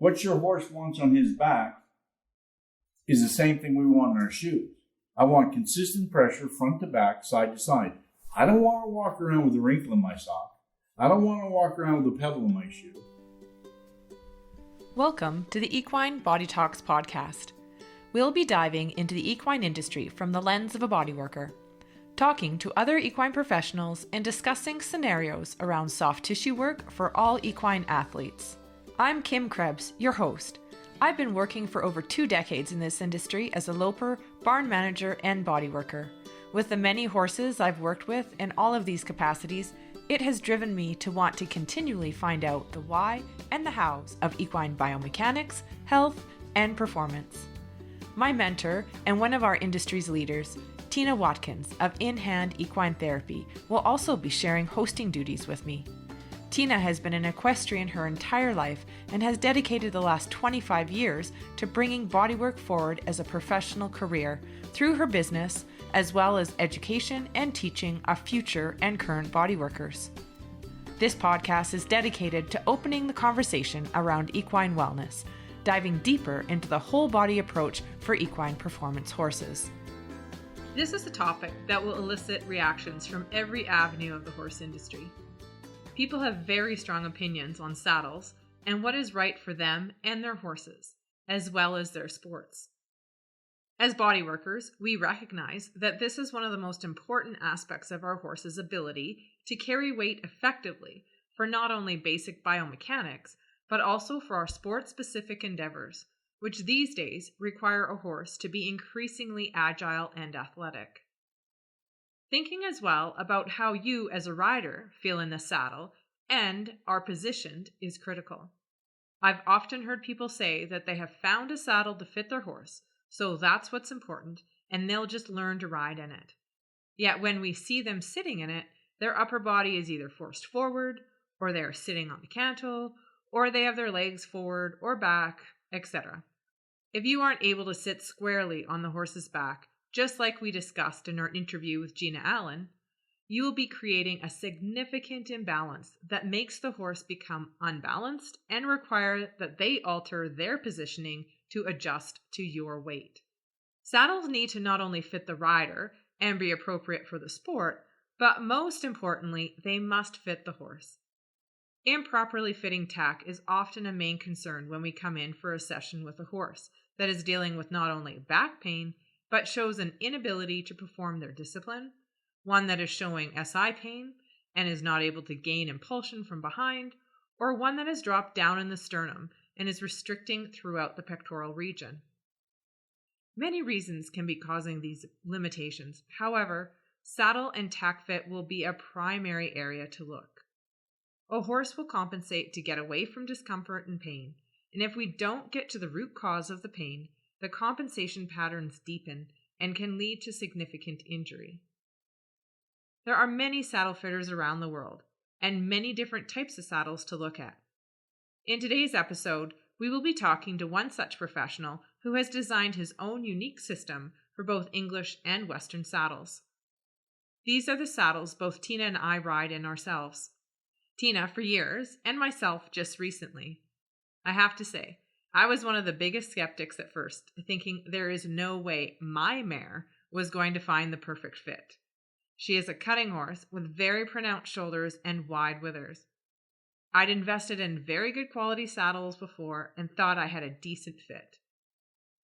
What your horse wants on his back is the same thing we want in our shoes. I want consistent pressure front to back, side to side. I don't want to walk around with a wrinkle in my sock. I don't want to walk around with a pebble in my shoe. Welcome to the Equine Bodytalks Podcast. We'll be diving into the equine industry from the lens of a bodyworker, talking to other equine professionals and discussing scenarios around soft tissue work for all equine athletes. I'm Kim Krebs, your host. I've been working for over 2 decades in this industry as a loper, barn manager, and bodyworker. With the many horses I've worked with in all of these capacities, it has driven me to want to continually find out the why and the hows of equine biomechanics, health, and performance. My mentor and one of our industry's leaders, Tina Watkins of In Hand Equine Therapy, will also be sharing hosting duties with me. Tina has been an equestrian her entire life and has dedicated the last 25 years to bringing bodywork forward as a professional career through her business, as well as education and teaching of future and current bodyworkers. This podcast is dedicated to opening the conversation around equine wellness, diving deeper into the whole body approach for equine performance horses. This is a topic that will elicit reactions from every avenue of the horse industry. People have very strong opinions on saddles and what is right for them and their horses, as well as their sports. As bodyworkers, we recognize that this is one of the most important aspects of our horse's ability to carry weight effectively for not only basic biomechanics, but also for our sport-specific endeavors, which these days require a horse to be increasingly agile and athletic. Thinking as well about how you as a rider feel in the saddle and are positioned is critical. I've often heard people say that they have found a saddle to fit their horse, so that's what's important, and they'll just learn to ride in it. Yet when we see them sitting in it, their upper body is either forced forward, or they are sitting on the cantle, or they have their legs forward or back, etc. If you aren't able to sit squarely on the horse's back, just like we discussed in our interview with Gina Allen, you will be creating a significant imbalance that makes the horse become unbalanced and require that they alter their positioning to adjust to your weight. Saddles need to not only fit the rider and be appropriate for the sport, but most importantly, they must fit the horse. Improperly fitting tack is often a main concern when we come in for a session with a horse that is dealing with not only back pain, but shows an inability to perform their discipline, one that is showing SI pain and is not able to gain impulsion from behind, or one that has dropped down in the sternum and is restricting throughout the pectoral region. Many reasons can be causing these limitations. However, saddle and tack fit will be a primary area to look. A horse will compensate to get away from discomfort and pain, and if we don't get to the root cause of the pain, the compensation patterns deepen and can lead to significant injury. There are many saddle fitters around the world, and many different types of saddles to look at. In today's episode, we will be talking to one such professional who has designed his own unique system for both English and Western saddles. These are the saddles both Tina and I ride in ourselves. Tina for years, and myself just recently. I have to say, I was one of the biggest skeptics at first, thinking there is no way my mare was going to find the perfect fit. She is a cutting horse with very pronounced shoulders and wide withers. I'd invested in very good quality saddles before and thought I had a decent fit.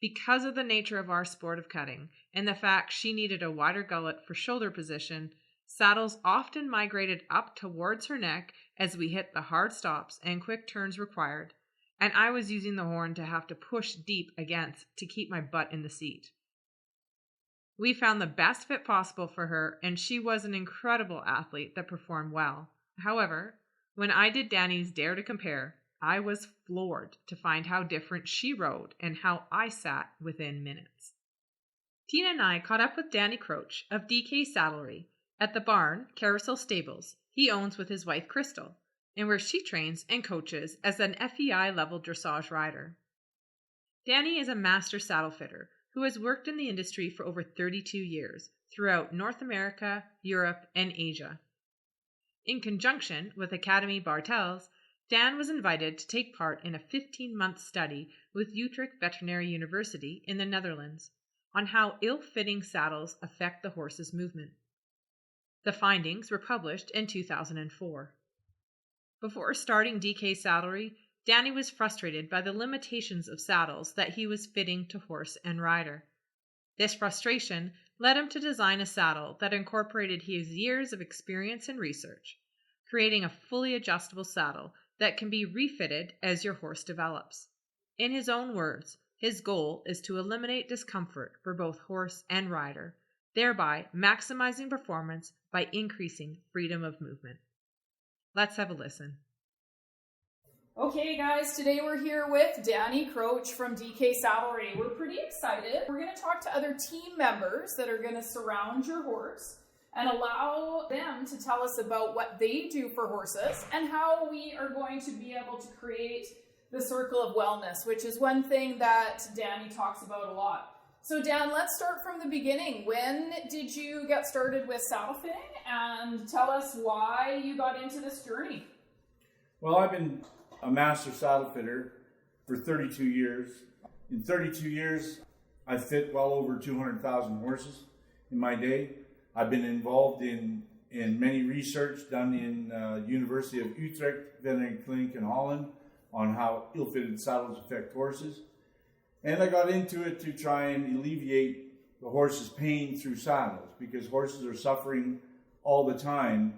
Because of the nature of our sport of cutting and the fact she needed a wider gullet for shoulder position, saddles often migrated up towards her neck as we hit the hard stops and quick turns required, and I was using the horn to have to push deep against to keep my butt in the seat. We found the best fit possible for her, and she was an incredible athlete that performed well. However, when I did Danny's Dare to Compare, I was floored to find how different she rode and how I sat within minutes. Tina and I caught up with Danny Kroetch of DK Saddlery at the barn Carousel Stables he owns with his wife Crystal, and where she trains and coaches as an FEI level dressage rider. Danny is a master saddle fitter who has worked in the industry for over 32 years throughout North America, Europe, and Asia. In conjunction with Academy Bartels, Dan was invited to take part in a 15-month study with Utrecht Veterinary University in the Netherlands on how ill-fitting saddles affect the horse's movement. The findings were published in 2004. Before starting DK Saddlery, Danny was frustrated by the limitations of saddles that he was fitting to horse and rider. This frustration led him to design a saddle that incorporated his years of experience and research, creating a fully adjustable saddle that can be refitted as your horse develops. In his own words, his goal is to eliminate discomfort for both horse and rider, thereby maximizing performance by increasing freedom of movement. Let's have a listen. Okay guys, today we're here with Danny Kroetch from DK Saddlery. We're pretty excited. We're going to talk to other team members that are going to surround your horse and allow them to tell us about what they do for horses and how we are going to be able to create the circle of wellness, which is one thing that Danny talks about a lot. So Dan, let's start from the beginning. When did you get started with saddle fitting, and tell us why you got into this journey? Well, I've been a master saddle fitter for 32 years. In 32 years, I've fit well over 200,000 horses in my day. I've been involved in many research done in University of Utrecht Veterinary Clinic in Holland on how ill-fitted saddles affect horses. And I got into it to try and alleviate the horse's pain through saddles, because horses are suffering all the time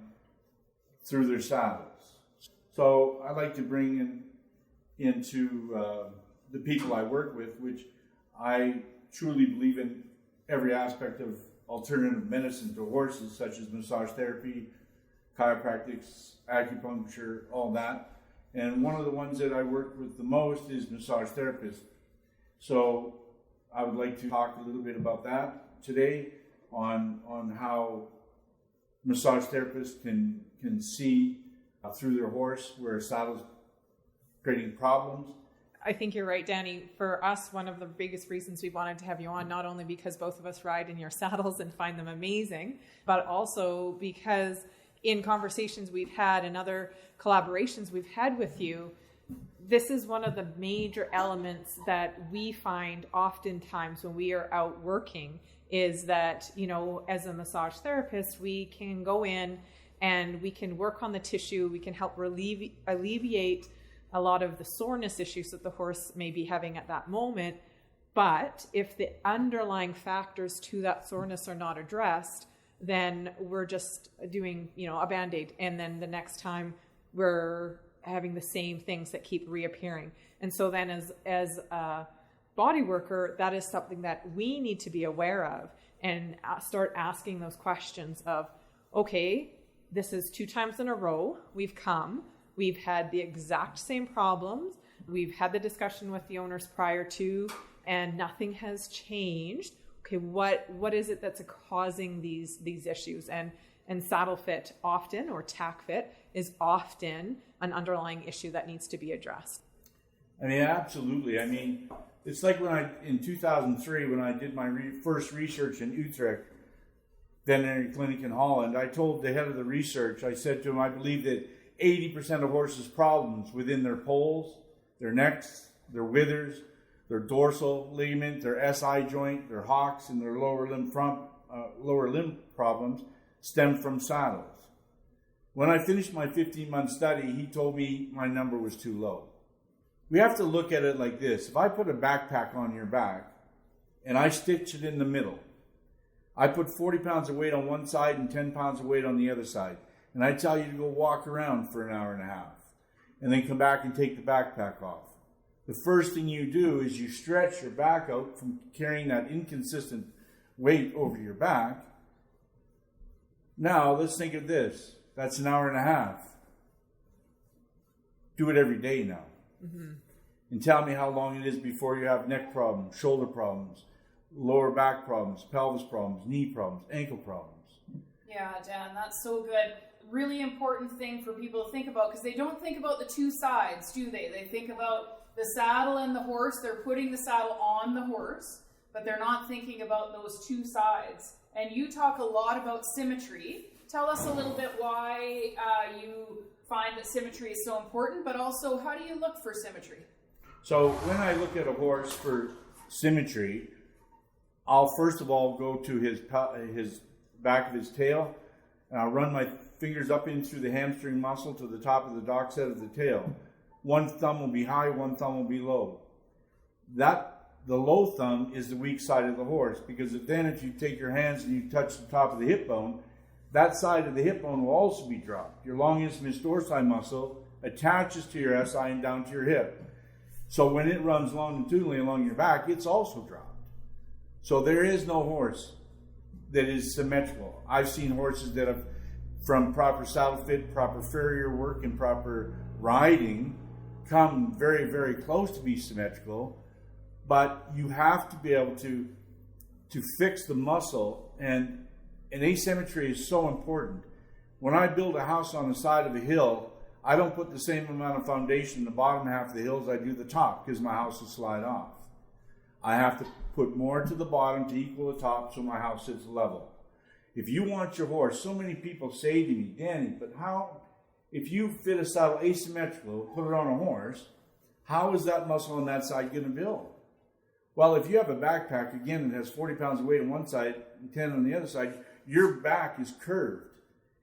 through their saddles. So I like to bring into the people I work with, which I truly believe in every aspect of alternative medicine to horses, such as massage therapy, chiropractics, acupuncture, all that. And one of the ones that I work with the most is massage therapists. So I would like to talk a little bit about that today on how massage therapists can see through their horse where a saddle's creating problems. I think you're right, Danny. For us, one of the biggest reasons we wanted to have you on, not only because both of us ride in your saddles and find them amazing, but also because in conversations we've had and other collaborations we've had with you, this is one of the major elements that we find oftentimes when we are out working, is that, you know, as a massage therapist, we can go in and we can work on the tissue, we can help alleviate a lot of the soreness issues that the horse may be having at that moment. But if the underlying factors to that soreness are not addressed, then we're just doing, you know, a Band-Aid. And then the next time we're having the same things that keep reappearing. And so then as a body worker, that is something that we need to be aware of and start asking those questions of, okay, this is 2 times in a row we've come. We've had the exact same problems. We've had the discussion with the owners prior to, and nothing has changed. Okay, what is it that's causing these issues? And saddle fit often, or tack fit, is often an underlying issue that needs to be addressed. I mean, absolutely. I mean, it's like in 2003, when I did my first research in Utrecht Veterinary Clinic in Holland, I told the head of the research, I said to him, I believe that 80% of horses' problems within their poles, their necks, their withers, their dorsal ligament, their SI joint, their hocks, and their lower limb problems stem from saddles. When I finished my 15-month study, he told me my number was too low. We have to look at it like this. If I put a backpack on your back and I stitch it in the middle, I put 40 pounds of weight on one side and 10 pounds of weight on the other side, and I tell you to go walk around for an hour and a half and then come back and take the backpack off. The first thing you do is you stretch your back out from carrying that inconsistent weight over your back. Now, let's think of this. That's an hour and a half. Do it every day now. Mm-hmm. And tell me how long it is before you have neck problems, shoulder problems, lower back problems, pelvis problems, knee problems, ankle problems. Yeah, Dan, that's so good. Really important thing for people to think about, because they don't think about the two sides, do they? They think about the saddle and the horse. They're putting the saddle on the horse, but they're not thinking about those two sides. And you talk a lot about symmetry. tell us a little bit why you find that symmetry is so important, but also how do you look for symmetry? So when I look at a horse for symmetry, I'll first of all go to his back of his tail, and I'll run my fingers up in through the hamstring muscle to the top of the dock set of the tail. One thumb will be high, one thumb will be low. The low thumb is the weak side of the horse, because then if you take your hands and you touch the top of the hip bone, that side of the hip bone will also be dropped. Your longissimus dorsi muscle attaches to your SI and down to your hip. So when it runs longitudinally along your back, it's also dropped. So there is no horse that is symmetrical. I've seen horses that have, from proper saddle fit, proper farrier work, and proper riding, come very, very close to be symmetrical, but you have to be able to fix the muscle, and asymmetry is so important. When I build a house on the side of a hill, I don't put the same amount of foundation in the bottom half of the hill as I do the top, because my house will slide off. I have to put more to the bottom to equal the top so my house sits level. If you want your horse, so many people say to me, Danny, but how, if you fit a saddle asymmetrical, put it on a horse, how is that muscle on that side going to build? Well, if you have a backpack, again, that has 40 pounds of weight on one side and 10 on the other side, your back is curved,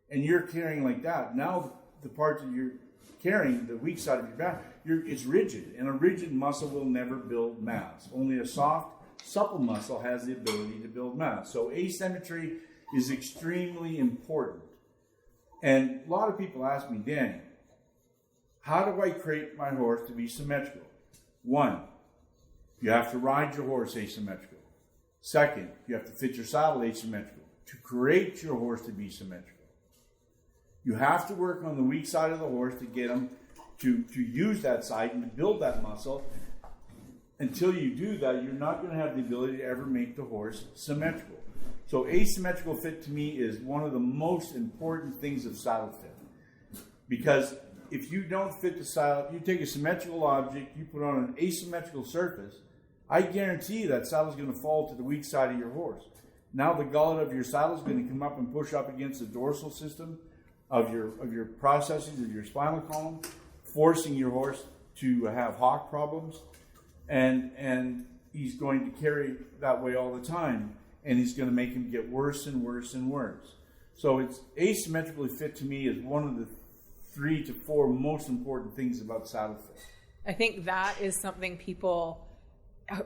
and you're carrying like that. Now, the part that you're carrying, the weak side of your back, it's rigid, and a rigid muscle will never build mass. Only a soft, supple muscle has the ability to build mass. So asymmetry is extremely important. And a lot of people ask me, Danny, how do I create my horse to be symmetrical? One, you have to ride your horse asymmetrical. Second, you have to fit your saddle asymmetrical to create your horse to be symmetrical. You have to work on the weak side of the horse to get him to use that side and to build that muscle. Until you do that, you're not going to have the ability to ever make the horse symmetrical. So asymmetrical fit to me is one of the most important things of saddle fit. Because if you don't fit the saddle, you take a symmetrical object, you put on an asymmetrical surface, I guarantee you that saddle is going to fall to the weak side of your horse. Now the gullet of your saddle is going to come up and push up against the dorsal system of your processes of your spinal column, forcing your horse to have hock problems, and he's going to carry that way all the time, and he's going to make him get worse and worse and worse. So it's asymmetrically fit to me is one of the 3 to 4 most important things about saddle fit. I think that is something people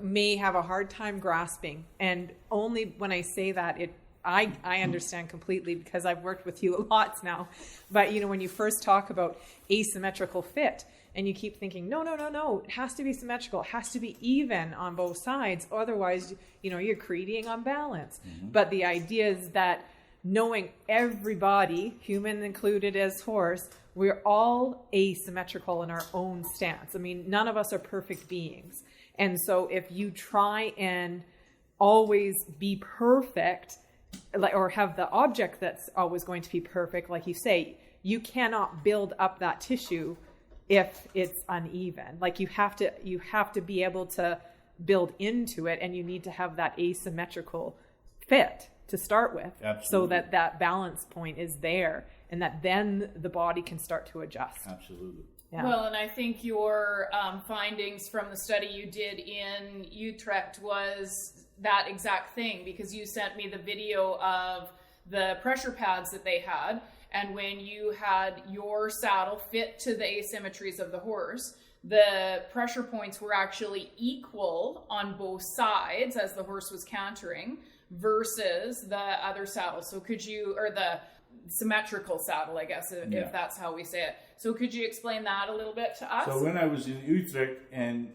may have a hard time grasping, and only when I say that I understand completely, because I've worked with you lots now. But when you first talk about asymmetrical fit, and you keep thinking, no, it has to be symmetrical, it has to be even on both sides, otherwise, you're creating unbalance. Mm-hmm. But the idea is that knowing everybody, human included as horse, we're all asymmetrical in our own stance. I mean, none of us are perfect beings. And so if you try and always be perfect, or have the object that's always going to be perfect, like you say, you cannot build up that tissue if it's uneven. Like you have to be able to build into it, and you need to have that asymmetrical fit to start with. Absolutely. So that balance point is there, and that then the body can start to adjust. Absolutely. Yeah. Well, and I think your findings from the study you did in Utrecht was that exact thing, because you sent me the video of the pressure pads that they had, and when you had your saddle fit to the asymmetries of the horse, the pressure points were actually equal on both sides as the horse was cantering versus the other saddle. So or the symmetrical saddle, I guess, if that's how we say it. So could you explain that a little bit to us? So when I was in Utrecht, and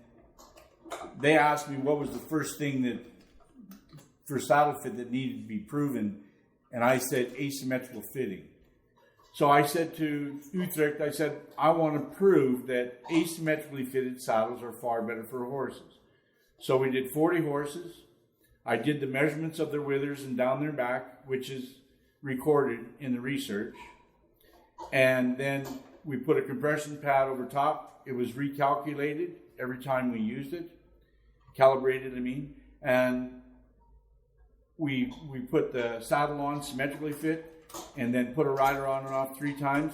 they asked me what was the first thing that for saddle fit that needed to be proven, and I said asymmetrical fitting. So I said to Utrecht, I want to prove that asymmetrically fitted saddles are far better for horses. So we did 40 horses. I did the measurements of their withers and down their back, which is recorded in the research. And then we put a compression pad over top. It was recalculated every time we used it. Calibrated, and we put the saddle on symmetrically fit, and then put a rider on and off 3 times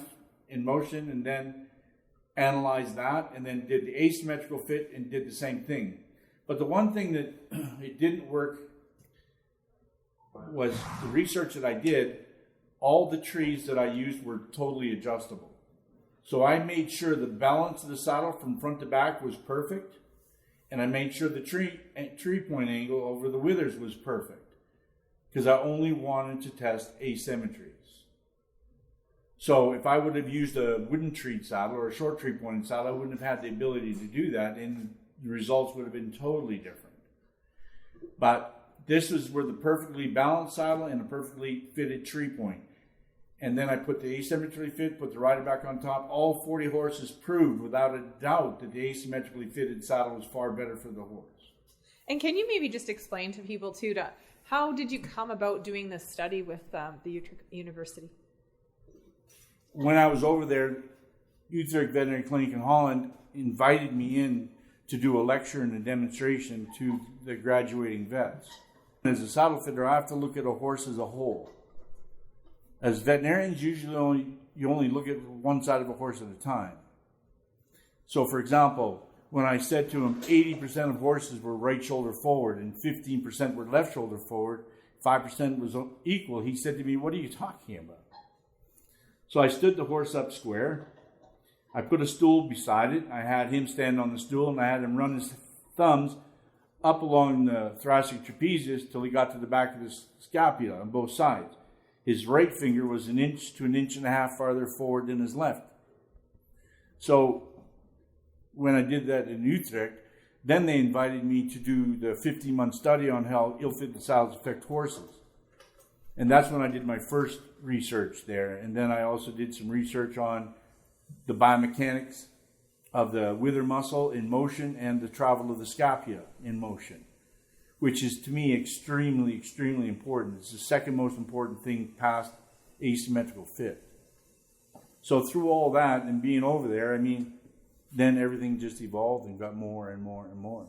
in motion, and then analyzed that, and then did the asymmetrical fit and did the same thing. But the one thing that it didn't work was the research that I did. All the trees that I used were totally adjustable. So I made sure the balance of the saddle from front to back was perfect, and I made sure the tree point angle over the withers was perfect, because I only wanted to test asymmetries. So if I would have used a wooden tree saddle or a short tree pointed saddle, I wouldn't have had the ability to do that, and the results would have been totally different. But this was where the perfectly balanced saddle and a perfectly fitted tree point. And then I put the asymmetrically fit, put the rider back on top. All 40 horses proved without a doubt that the asymmetrically fitted saddle was far better for the horse. And can you maybe just explain to people too, how did you come about doing this study with the Utrecht University? When I was over there, Utrecht Veterinary Clinic in Holland invited me in to do a lecture and a demonstration to the graduating vets. As a saddle fitter, I have to look at a horse as a whole. As veterinarians, usually you only look at one side of a horse at a time. So, for example, when I said to him 80% of horses were right shoulder forward and 15% were left shoulder forward, 5% was equal, he said to me, "What are you talking about?" So I stood the horse up square. I put a stool beside it. I had him stand on the stool, and I had him run his thumbs up along the thoracic trapezius till he got to the back of the scapula on both sides. His right finger was 1 inch to 1.5 inches farther forward than his left. So when I did that in Utrecht, then they invited me to do the 15-month study on how ill-fitted saddles affect horses. And that's when I did my first research there. And then I also did some research on the biomechanics of the wither muscle in motion and the travel of the scapula in motion, which is, to me, extremely, extremely important. It's the second most important thing past asymmetrical fit. So through all that and being over there, I mean, then everything just evolved and got more and more and more.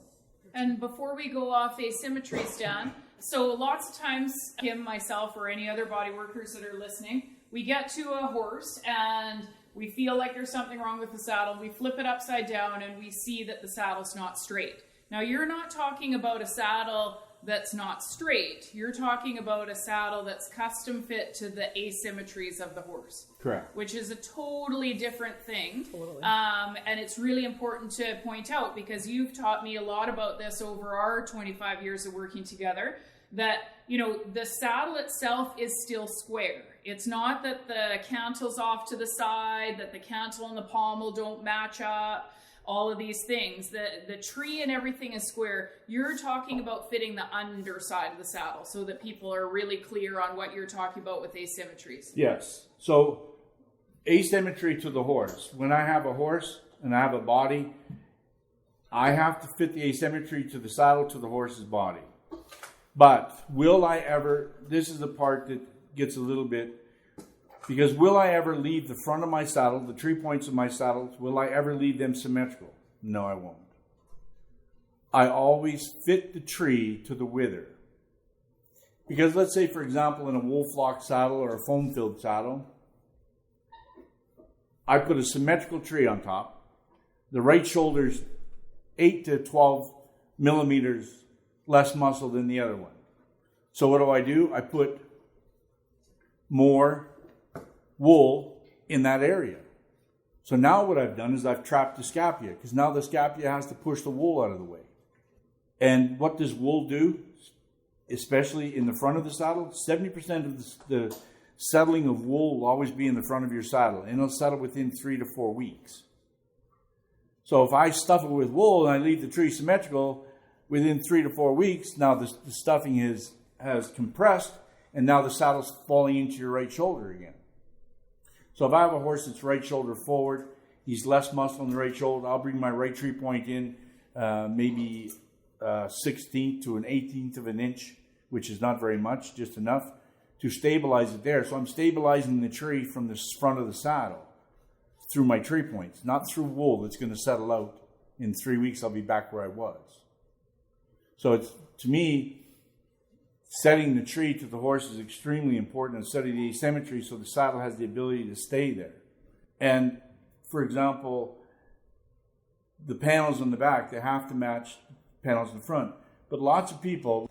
And before we go off asymmetry, Stan, so lots of times, Kim, myself, or any other body workers that are listening, we get to a horse and we feel like there's something wrong with the saddle. We flip it upside down and we see that the saddle's not straight. Now, you're not talking about a saddle that's not straight. You're talking about a saddle that's custom fit to the asymmetries of the horse. Correct. Which is a totally different thing. Totally. And it's really important to point out, because you've taught me a lot about this over our 25 years of working together, that, you know, the saddle itself is still square. It's not that the cantle's off to the side, that the cantle and the pommel don't match up, all of these things. The tree and everything is square. You're talking about fitting the underside of the saddle so that people are really clear on what you're talking about with asymmetries. Yes. So asymmetry to the horse. When I have a horse and I have a body, I have to fit the asymmetry to the saddle to the horse's body. But will I ever, this is the part that gets a little bit, because will I ever leave the front of my saddle, the tree points of my saddle, will I ever leave them symmetrical? No, I won't. I always fit the tree to the wither. Because let's say, for example, in a wool flock saddle or a foam-filled saddle, I put a symmetrical tree on top. The right shoulder's 8 to 12 millimeters less muscle than the other one. So what do? I put more wool in that area. So now what I've done is I've trapped the scapula, because now the scapula has to push the wool out of the way. And what does wool do, especially in the front of the saddle? 70% of the settling of wool will always be in the front of your saddle, and it'll settle within 3 to 4 weeks. So if I stuff it with wool and I leave the tree symmetrical, within 3 to 4 weeks, now the stuffing has compressed, and now the saddle's falling into your right shoulder again. So if I have a horse that's right shoulder forward, he's less muscle on the right shoulder, I'll bring my right tree point in maybe 1/16th to 1/18th of an inch, which is not very much, just enough to stabilize it there. So I'm stabilizing the tree from the front of the saddle through my tree points, not through wool that's going to settle out. In 3 weeks, I'll be back where I was. So it's, to me, setting the tree to the horse is extremely important, and setting the asymmetry so the saddle has the ability to stay there. And, for example, the panels on the back, they have to match panels in the front. But lots of people,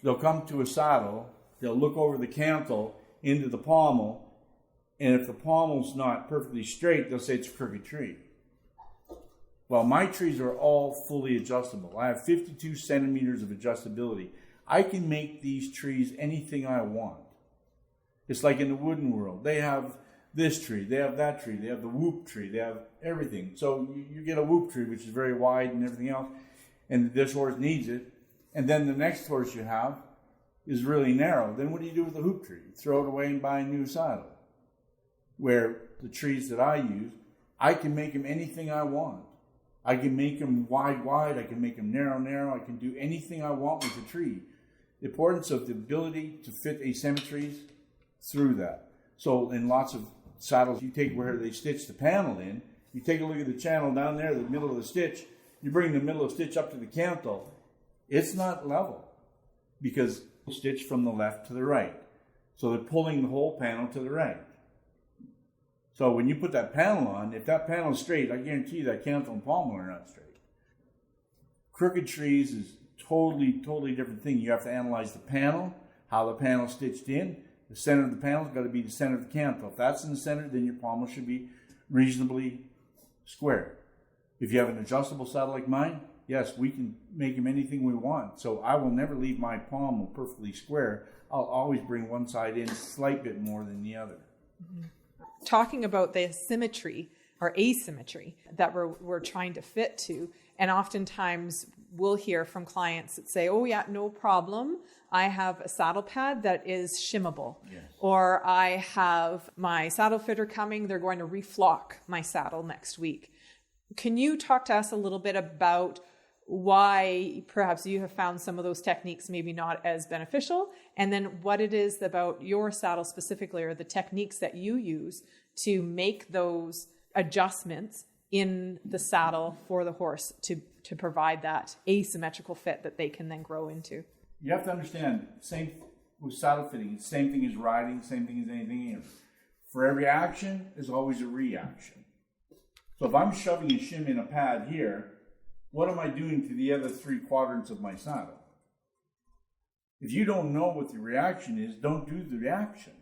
they'll come to a saddle, they'll look over the cantle into the pommel, and if the pommel's not perfectly straight, they'll say it's a crooked tree. Well, my trees are all fully adjustable. I have 52 centimeters of adjustability. I can make these trees anything I want. It's like in the wooden world. They have this tree, they have that tree, they have the whoop tree, they have everything. So you get a whoop tree, which is very wide and everything else, and this horse needs it. And then the next horse you have is really narrow. Then what do you do with the hoop tree? Throw it away and buy a new saddle. Where the trees that I use, I can make them anything I want. I can make them wide, I can make them narrow, I can do anything I want with the tree. The importance of the ability to fit asymmetries through that. So in lots of saddles, you take where they stitch the panel in, you take a look at the channel down there, the middle of the stitch, you bring the middle of the stitch up to the cantle, it's not level because it's stitched from the left to the right. So they're pulling the whole panel to the right. So when you put that panel on, if that panel is straight, I guarantee you that cantle and pommel are not straight. Crooked trees is totally different thing. You have to analyze the panel, how the panel's stitched in. The center of the panel's got to be the center of the cantle. If that's in the center, then your pommel should be reasonably square. If you have an adjustable saddle like mine, yes, we can make them anything we want. So I will never leave my pommel perfectly square. I'll always bring one side in a slight bit more than the other. Mm-hmm. Talking about the symmetry or asymmetry that we're trying to fit to, and oftentimes we'll hear from clients that say, oh yeah, no problem, I have a saddle pad that is shimmable. Yes. Or I have my saddle fitter coming, they're going to reflock my saddle next week. Can you talk to us a little bit about why perhaps you have found some of those techniques maybe not as beneficial, and then what it is about your saddle specifically, or the techniques that you use to make those adjustments in the saddle for the horse to provide that asymmetrical fit that they can then grow into? You have to understand, same with saddle fitting, it's the same thing as riding, same thing as anything else. For every action, there's always a reaction. So if I'm shoving a shim in a pad here, what am I doing to the other 3 quadrants of my saddle? If you don't know what the reaction is, don't do the reaction.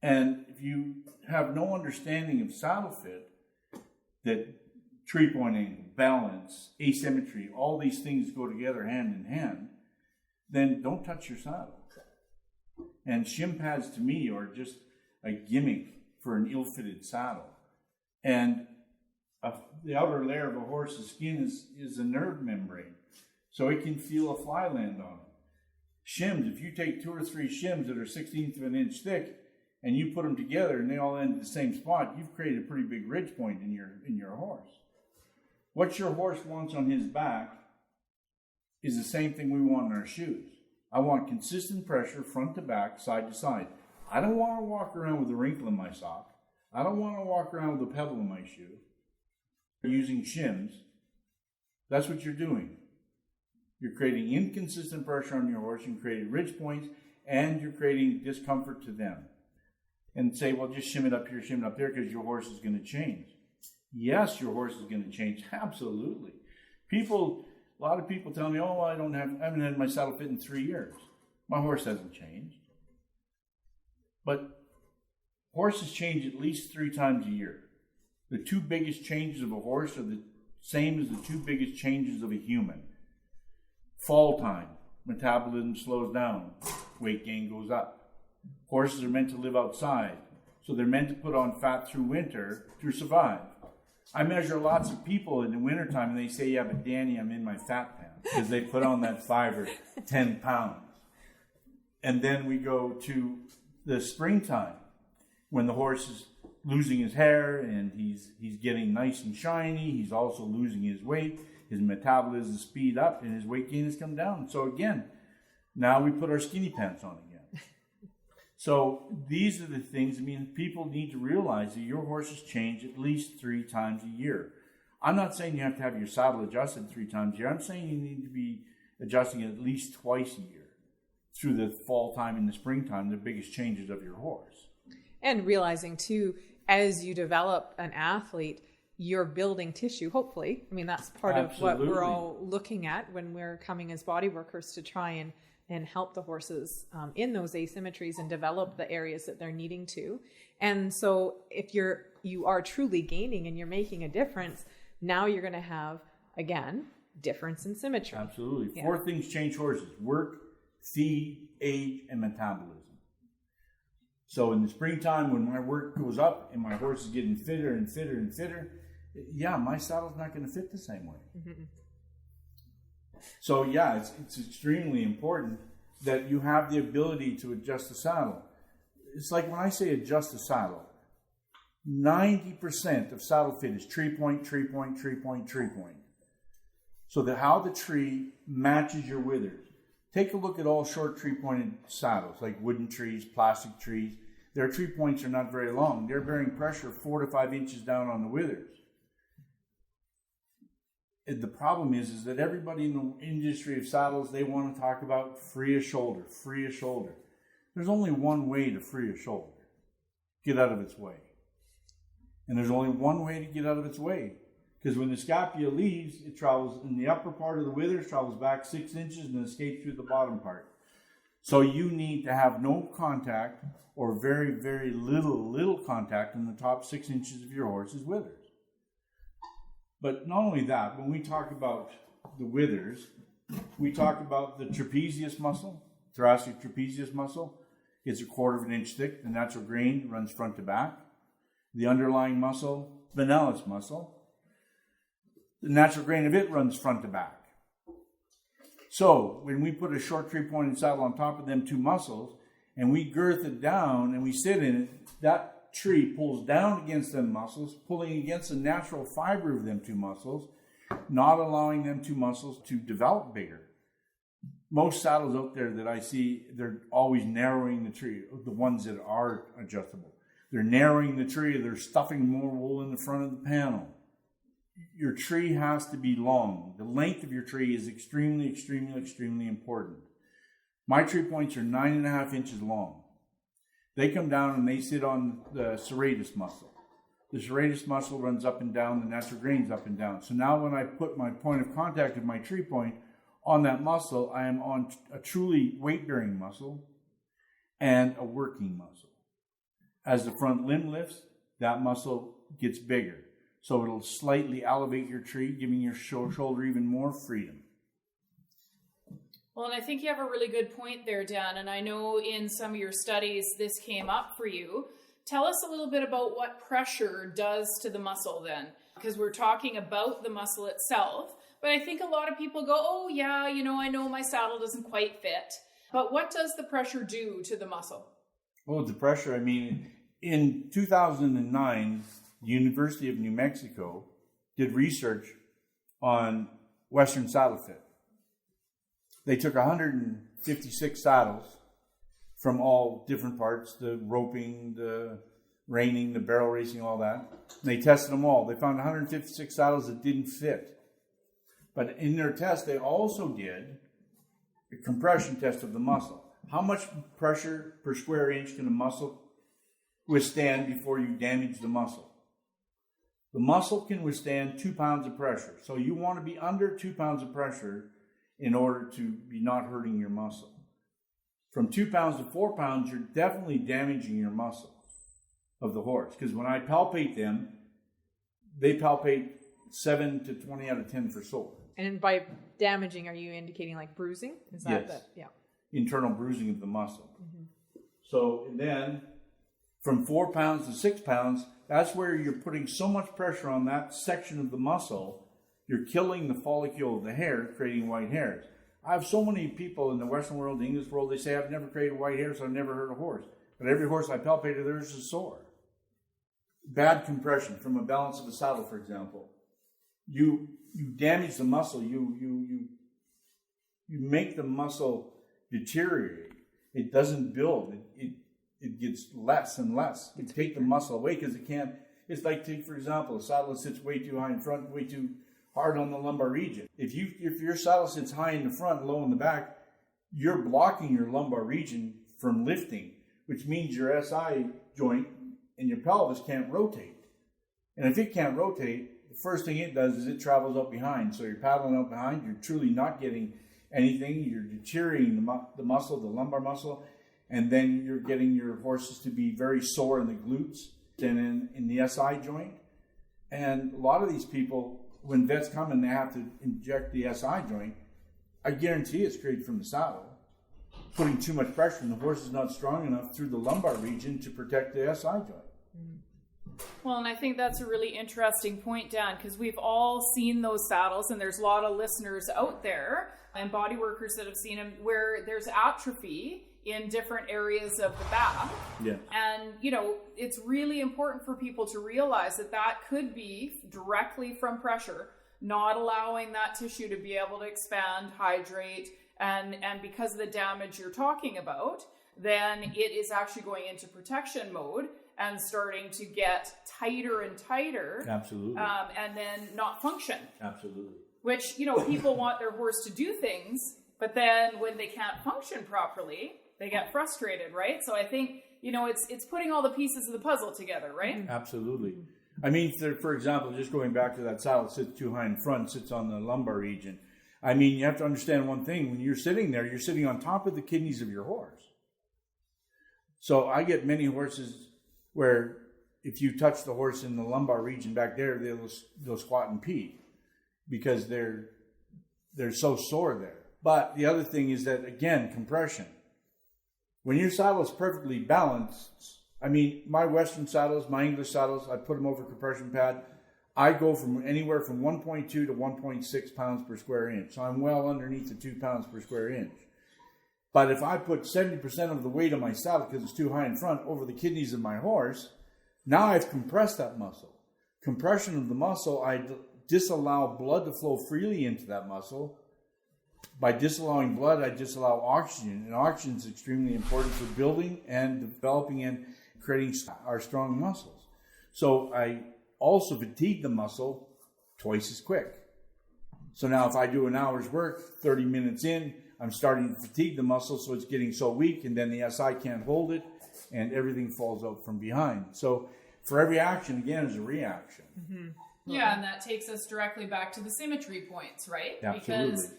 And if you have no understanding of saddle fit, that tree point angle, balance, asymmetry, all these things go together hand in hand, then don't touch your saddle. And shim pads to me are just a gimmick for an ill-fitted saddle. And the outer layer of a horse's skin is a nerve membrane, so it can feel a fly land on it. Shims, if you take 2 or 3 shims that are 1/16 of an inch thick and you put them together and they all end at the same spot, you've created a pretty big ridge point in your horse. What your horse wants on his back is the same thing we want in our shoes. I want consistent pressure front to back, side to side. I don't want to walk around with a wrinkle in my sock. I don't want to walk around with a pebble in my shoe. Using shims, that's what you're doing. You're creating inconsistent pressure on your horse, you're creating ridge points, and you're creating discomfort to them. And say, well, just shim it up here, shim it up there, because your horse is going to change. Yes, your horse is going to change, absolutely. A lot of people tell me, oh, I haven't had my saddle fit in 3 years. My horse hasn't changed. But horses change at least 3 times a year. The 2 biggest changes of a horse are the same as the 2 biggest changes of a human. Fall time, metabolism slows down, weight gain goes up. Horses are meant to live outside, so they're meant to put on fat through winter to survive. I measure lots of people in the wintertime and they say, yeah, but Danny, I'm in my fat pants, because they put on that 5 or 10 pounds. And then we go to the springtime when the horse is losing his hair and he's getting nice and shiny. He's also losing his weight. His metabolism speed up and his weight gain has come down. So again, now we put our skinny pants on again. So these are the things, people need to realize that your horses change at least 3 times a year. I'm not saying you have your saddle adjusted 3 times a year. I'm saying you need to be adjusting it at least twice a year. through the fall time and the springtime, the biggest changes of your horse. And realizing too, as you develop an athlete, you're building tissue, hopefully. I mean, that's part Absolutely. of what we're all looking at when we're coming as body workers to try and help the horses in those asymmetries and develop the areas that they're needing to. And so if you are truly gaining and you're making a difference, now you're going to have, again, difference in symmetry. Absolutely. Yeah. 4 things change horses: work, feed, age, and metabolism. So in the springtime, when my work goes up and my horse is getting fitter and fitter and fitter, yeah, my saddle's not going to fit the same way. Mm-hmm. So yeah, it's extremely important that you have the ability to adjust the saddle. It's like when I say adjust the saddle, 90% of saddle fit is tree point, tree point, tree point, tree point. So that how the tree matches your withers. Take a look at all short tree pointed saddles, like wooden trees, plastic trees. Their tree points are not very long. They're bearing pressure 4 to 5 inches down on the withers. The problem is that everybody in the industry of saddles, they want to talk about free a shoulder, free a shoulder. There's only one way to free a shoulder: get out of its way. And there's only one way to get out of its way. Because when the scapula leaves, it travels in the upper part of the withers, travels back 6 inches and escapes through the bottom part. So you need to have no contact or very, very little contact in the top 6 inches of your horse's withers. But not only that, when we talk about the withers, we talk about the trapezius muscle, thoracic trapezius muscle. It's 1/4 of an inch thick. The natural grain runs front to back. The underlying muscle, spinalis muscle, the natural grain of it runs front to back. So when we put a short tree pointed saddle on top of them 2 muscles and we girth it down and we sit in it, that tree pulls down against them muscles, pulling against the natural fiber of them 2 muscles, not allowing them 2 muscles to develop bigger. Most saddles out there that I see, they're always narrowing the tree, the ones that are adjustable. They're narrowing the tree, they're stuffing more wool in the front of the panel. Your tree has to be long. The length of your tree is extremely, extremely, extremely important. My tree points are 9.5 inches long. They come down and they sit on the serratus muscle. The serratus muscle runs up and down, the natural grain's up and down. So now when I put my point of contact of my tree point on that muscle, I am on a truly weight-bearing muscle and a working muscle. As the front limb lifts, that muscle gets bigger. So it'll slightly elevate your tree, giving your shoulder even more freedom. Well, and I think you have a really good point there, Dan. And I know in some of your studies this came up for you. Tell us a little bit about what pressure does to the muscle then. Because we're talking about the muscle itself. But I think a lot of people go, oh yeah, I know my saddle doesn't quite fit. But what does the pressure do to the muscle? Well, the pressure, in 2009, the University of New Mexico did research on Western saddle fit. They took 156 saddles from all different parts, the roping, the reining, the barrel racing, all that. And they tested them all. They found 156 saddles that didn't fit. But in their test, they also did a compression test of the muscle. How much pressure per square inch can a muscle withstand before you damage the muscle? The muscle can withstand 2 pounds of pressure. So you want to be under 2 pounds of pressure in order to be not hurting your muscle. From 2 pounds to 4 pounds, you're definitely damaging your muscle of the horse. Because when I palpate them, they palpate 7 to 20 out of 10 for sore. And by damaging, are you indicating like bruising? Is that Yes. Yeah. Internal bruising of the muscle. Mm-hmm. So then from 4 pounds to 6 pounds, that's where you're putting so much pressure on that section of the muscle, you're killing the follicle of the hair, creating white hairs. I have so many people in the Western world, the English world, they say, I've never created white hair, so I've never hurt a horse. But every horse I palpated, theirs is sore. Bad compression from a balance of a saddle, for example. You damage the muscle. You make the muscle deteriorate. It doesn't build. It gets less and less. You take the muscle away because it can't. It's like, take for example, a saddle that sits way too high in front, way too hard on the lumbar region. If your saddle sits high in the front, low in the back, you're blocking your lumbar region from lifting, which means your SI joint and your pelvis can't rotate. And if it can't rotate, the first thing it does is it travels up behind. So you're paddling up behind, you're truly not getting anything. You're deteriorating the muscle, the lumbar muscle, and then you're getting your horses to be very sore in the glutes and in the SI joint. And a lot of these people, when vets come and they have to inject the SI joint, I guarantee it's created from the saddle, putting too much pressure, and the horse is not strong enough through the lumbar region to protect the SI joint. Well, and I think that's a really interesting point, Dan, because we've all seen those saddles, and there's a lot of listeners out there and body workers that have seen them where there's atrophy in different areas of the back. Yeah. And, you know, it's really important for people to realize that that could be directly from pressure, not allowing that tissue to be able to expand, hydrate, and because of the damage you're talking about, then it is actually going into protection mode and starting to get tighter and tighter. Absolutely. And then not function. Absolutely. Which, you know, people want their horse to do things, but then when they can't function properly, they get frustrated, right? So I think, you know, it's putting all the pieces of the puzzle together, right? Absolutely. I mean, for example, just going back to that saddle, sits too high in front, sits on the lumbar region. I mean, you have to understand one thing. When you're sitting there, you're sitting on top of the kidneys of your horse. So I get many horses where if you touch the horse in the lumbar region back there, they'll squat and pee because they're so sore there. But the other thing is that, again, compression. When your saddle is perfectly balanced, I mean, my Western saddles, my English saddles, I put them over compression pad. I go from anywhere from 1.2 to 1.6 pounds per square inch. So I'm well underneath the 2 pounds per square inch. But if I put 70% of the weight of my saddle, because it's too high in front, over the kidneys of my horse, now I've compressed that muscle. Compression of the muscle, I disallow blood to flow freely into that muscle. By disallowing blood, I disallow oxygen. And oxygen is extremely important for building and developing and creating our strong muscles. So I also fatigue the muscle twice as quick. So now if I do an hour's work, 30 minutes in, I'm starting to fatigue the muscle, so it's getting so weak, and then the SI can't hold it, and everything falls out from behind. So for every action, again, is a reaction. Mm-hmm. Yeah, and that takes us directly back to the symmetry points, right? Absolutely. Because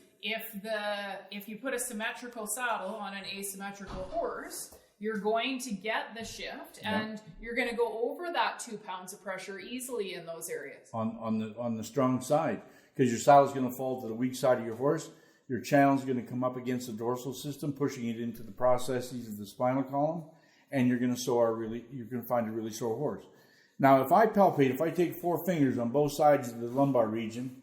if you put a symmetrical saddle on an asymmetrical horse, you're going to get the shift, and you're going to go over that 2 pounds of pressure easily in those areas. On the strong side, because your saddle's going to fall to the weak side of your horse. Your channel's going to come up against the dorsal system, pushing it into the processes of the spinal column, and you're going to find a really sore horse. Now, if I palpate, if I take 4 fingers on both sides of the lumbar region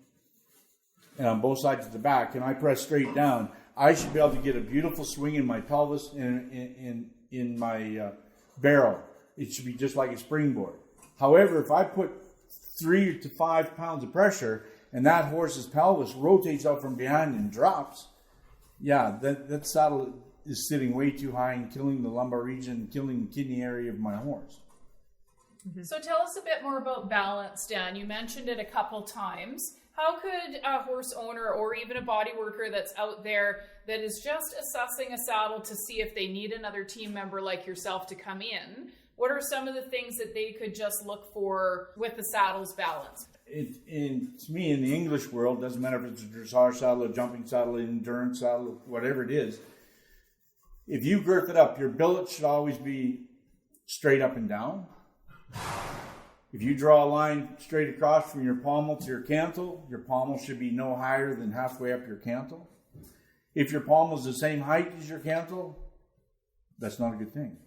and on both sides of the back, and I press straight down, I should be able to get a beautiful swing in my pelvis and in my barrel. It should be just like a springboard. However, if I put 3 to 5 pounds of pressure and that horse's pelvis rotates out from behind and drops, that saddle is sitting way too high and killing the lumbar region and killing the kidney area of my horse. Mm-hmm. So tell us a bit more about balance, Dan. You mentioned it a couple times. How could a horse owner or even a body worker that's out there that is just assessing a saddle to see if they need another team member like yourself to come in, what are some of the things that they could just look for with the saddle's balance? To me, in the English world, doesn't matter if it's a dressage saddle, a jumping saddle, an endurance saddle, whatever it is, if you girth it up, your billet should always be straight up and down. If you draw a line straight across from your pommel to your cantle should be no higher than halfway up your cantle. If your pommel is the same height as your cantle, that's not a good thing.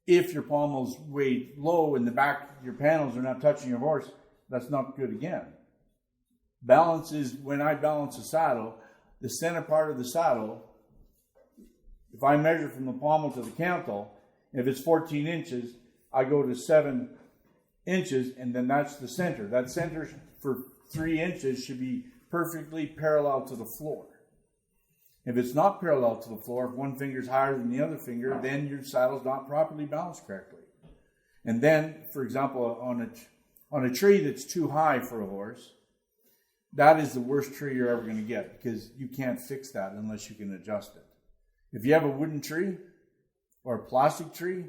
If your pommel's way low in the back, your panels are not touching your horse, that's not good again. Balance is, when I balance a saddle, the center part of the saddle, if I measure from the pommel to the cantle, if it's 14 inches, I go to 7 inches, and then that's the center. That center for 3 inches should be perfectly parallel to the floor. If it's not parallel to the floor, if one finger is higher than the other finger, then your saddle's not properly balanced correctly. And then, for example, on a tree that's too high for a horse, that is the worst tree you're ever going to get, because you can't fix that unless you can adjust it. If you have a wooden tree or a plastic tree,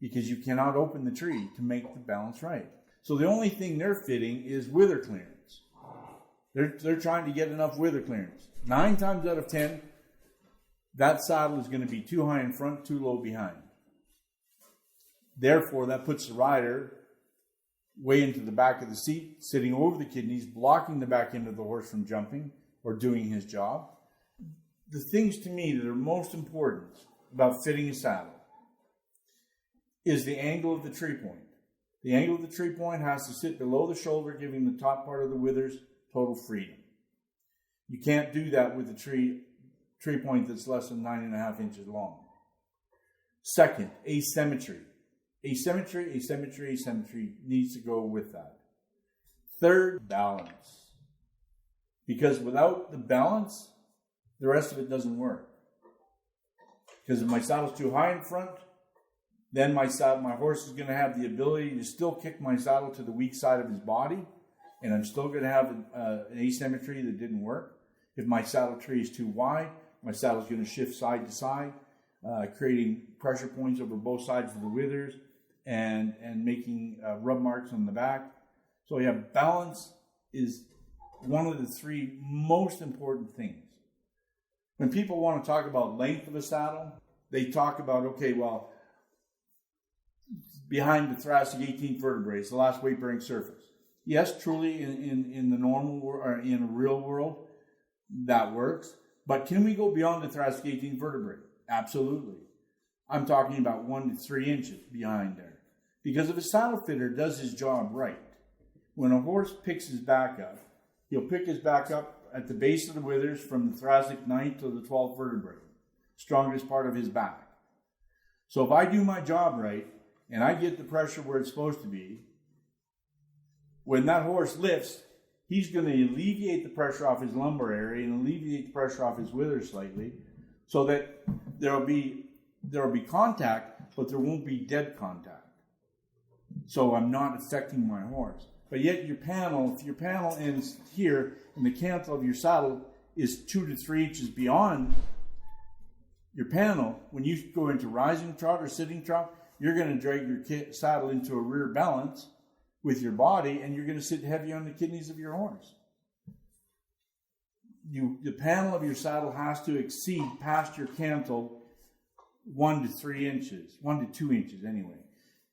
because you cannot open the tree to make the balance right. So the only thing they're fitting is wither clearance. They're trying to get enough wither clearance. 9 times out of 10, that saddle is going to be too high in front, too low behind. Therefore, that puts the rider way into the back of the seat, sitting over the kidneys, blocking the back end of the horse from jumping or doing his job. The things to me that are most important about fitting a saddle is the angle of the tree point. The angle of the tree point has to sit below the shoulder, giving the top part of the withers total freedom. You can't do that with a tree point that's less than 9.5 inches long. Second, asymmetry. Asymmetry needs to go with that. Third, balance. Because without the balance, the rest of it doesn't work. Because if my saddle's too high in front, then my horse is going to have the ability to still kick my saddle to the weak side of his body, and I'm still going to have an asymmetry that didn't work. If my saddle tree is too wide, my saddle's going to shift side to side, creating pressure points over both sides of the withers and making rub marks on the back. So yeah, balance is one of the 3 most important things. When people want to talk about length of a saddle, they talk about, okay, well, behind the thoracic 18th vertebrae is the last weight-bearing surface. Yes, truly, in the normal or in a real world, that works. But can we go beyond the thoracic 18th vertebrae? Absolutely. I'm talking about 1 to 3 inches behind there. Because if a saddle fitter does his job right, when a horse picks his back up, he'll pick his back up at the base of the withers from the thoracic 9th to the 12th vertebrae, strongest part of his back. So if I do my job right, and I get the pressure where it's supposed to be, when that horse lifts, he's going to alleviate the pressure off his lumbar area and alleviate the pressure off his withers slightly, so that there will be contact, but there won't be dead contact. So I'm not affecting my horse. But yet if your panel ends here and the cantle of your saddle is 2 to 3 inches beyond your panel, when you go into rising trot or sitting trot, you're going to drag your saddle into a rear balance with your body, and you're going to sit heavy on the kidneys of your horse. The panel of your saddle has to exceed past your cantle 1 to 3 inches, 1 to 2 inches anyway.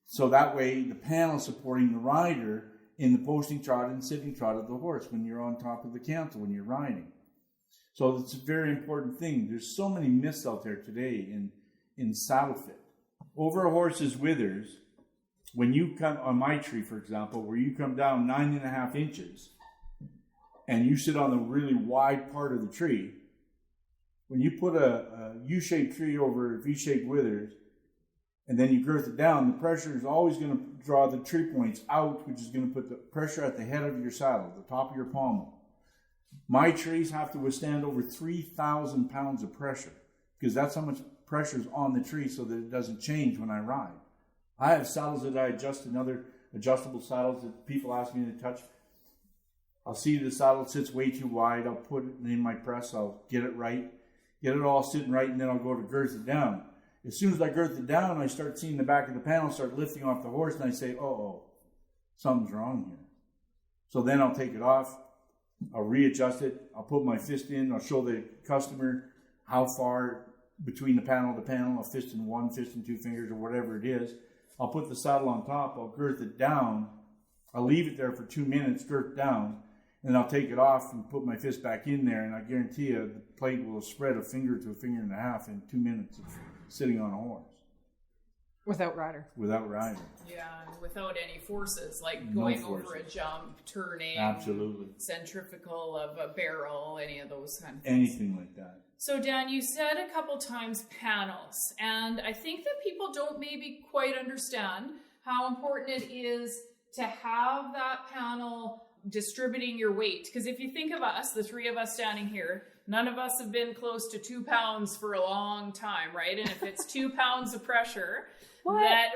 So that way the panel is supporting the rider in the posting trot and sitting trot of the horse when you're on top of the cantle, when you're riding. So it's a very important thing. There's so many myths out there today in saddle fit. Over a horse's withers, when you come on my tree, for example, where you come down 9.5 inches and you sit on the really wide part of the tree, when you put a U-shaped tree over V-shaped withers and then you girth it down, the pressure is always going to draw the tree points out, which is going to put the pressure at the head of your saddle, the top of your pommel. My trees have to withstand over 3,000 pounds of pressure, because that's how much pressure is on the tree so that it doesn't change when I ride. I have saddles that I adjust in other adjustable saddles that people ask me to touch. I'll see the saddle sits way too wide. I'll put it in my press. I'll get it right, get it all sitting right, and then I'll go to girth it down. As soon as I girth it down, I start seeing the back of the panel start lifting off the horse, and I say, oh, something's wrong here. So then I'll take it off. I'll readjust it. I'll put my fist in. I'll show the customer how far between the panel to panel, a fist in 1, fist in 2 fingers, or whatever it is. I'll put the saddle on top. I'll girth it down. I'll leave it there for 2 minutes, girth down, and I'll take it off and put my fist back in there, and I guarantee you the plate will spread a finger to a finger and a half in 2 minutes of sitting on a horse. Without rider. Without rider. Yeah, and without any forces, like going over a jump, turning. Absolutely. Centrifugal of a barrel, any of those kind of things. Anything like that. So Dan, you said a couple times panels, and I think that people don't maybe quite understand how important it is to have that panel distributing your weight. Because if you think of us, the 3 of us standing here, none of us have been close to 2 pounds for a long time, right? And if it's 2 pounds of pressure, that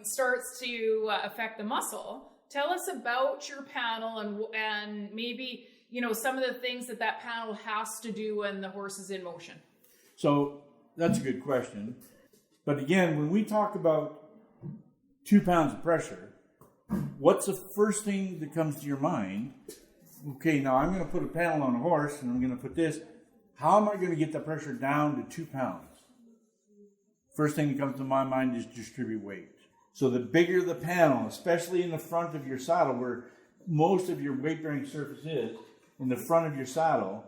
starts to affect the muscle. Tell us about your panel and maybe some of the things that panel has to do when the horse is in motion? So that's a good question. But again, when we talk about 2 pounds of pressure, what's the first thing that comes to your mind? Okay, now I'm going to put a panel on a horse and I'm going to put this. How am I going to get the pressure down to 2 pounds? First thing that comes to my mind is distribute weight. So the bigger the panel, especially in the front of your saddle where most of your weight-bearing surface is, in the front of your saddle,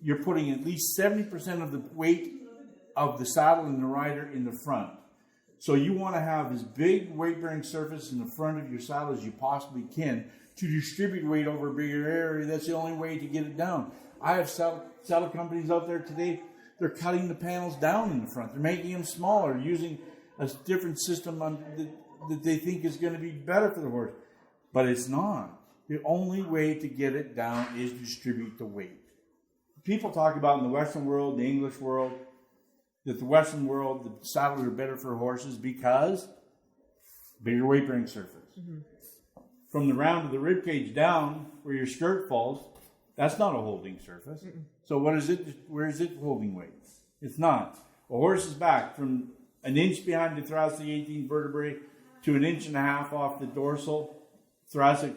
you're putting at least 70% of the weight of the saddle and the rider in the front. So you want to have as big weight-bearing surface in the front of your saddle as you possibly can to distribute weight over a bigger area. That's the only way to get it down. I have saddle companies out there today, they're cutting the panels down in the front. They're making them smaller, using a different system that they think is going to be better for the horse. But it's not. The only way to get it down is to distribute the weight. People talk about in the Western world, the English world, that the Western world, the saddles are better for horses because bigger weight-bearing surface. Mm-hmm. From the round of the rib cage down, where your skirt falls, that's not a holding surface. Mm-mm. So what is it? Where is it holding weight? It's not. A horse's back from an inch behind the thoracic 18th vertebrae to an inch and a half off the dorsal thoracic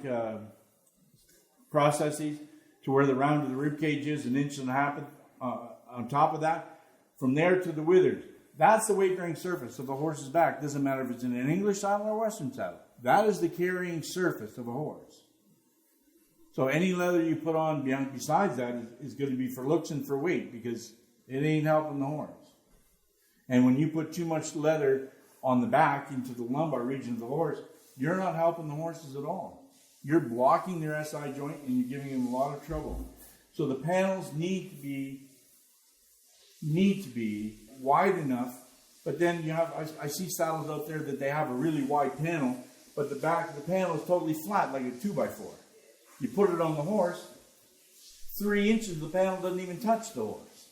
processes to where the round of the rib cage is, an inch and a half on top of that. From there to the withers. That's the weight-bearing surface of a horse's back. Doesn't matter if it's in an English saddle or a Western saddle. That is the carrying surface of a horse. So any leather you put on besides that is going to be for looks and for weight because it ain't helping the horse. And when you put too much leather on the back into the lumbar region of the horse, you're not helping the horses at all. You're blocking their SI joint and you're giving them a lot of trouble. So the panels need to be wide enough, but then you have, I see saddles out there that they have a really wide panel, but the back of the panel is totally flat like a 2x4. You put it on the horse, 3 inches of the panel doesn't even touch the horse.